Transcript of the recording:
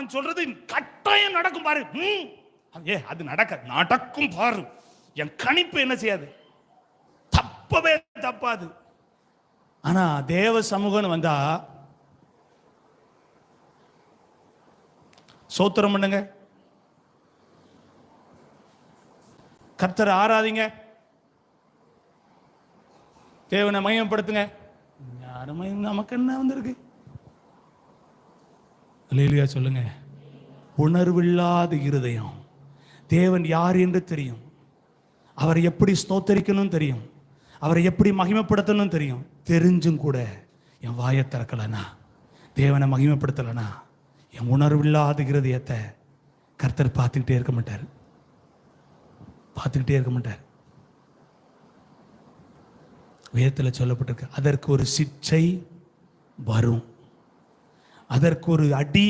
நான் சொல்றது கட்டாயம் நடக்கும் பாரு. அது நடக்கும் பாரு. என் கணிப்பு என்ன செய்யாது, தப்பவே தப்பாது. ஆனா தேவ சமூகம் வந்தா சோத்திரம் பண்ணுங்க, கர்த்தரை ஆராதிங்க, தேவனை மகிமைப்படுத்துங்க. நமக்கு என்ன வந்திருக்கு? அல்லேலூயா சொல்லுங்க. உணர்வில்லாத இருதயம். தேவன் யார் என்று தெரியும், அவரை எப்படி ஸ்தோத்தரிக்கணும் தெரியும், அவரை எப்படி மகிமைப்படுத்தணும் தெரியும். தெரிஞ்சும் கூட என் வாயை திறக்கலனா, தேவனை மகிமைப்படுத்தலனா, என் உணர்வில்லாத இருதயத்தை கர்த்தர் பார்த்துக்கிட்டே இருக்க மாட்டார். வேதத்தில் சொல்லப்பட்டிருக்கு, அதற்கு ஒரு சிட்சை வரும், அதற்கு ஒரு அடி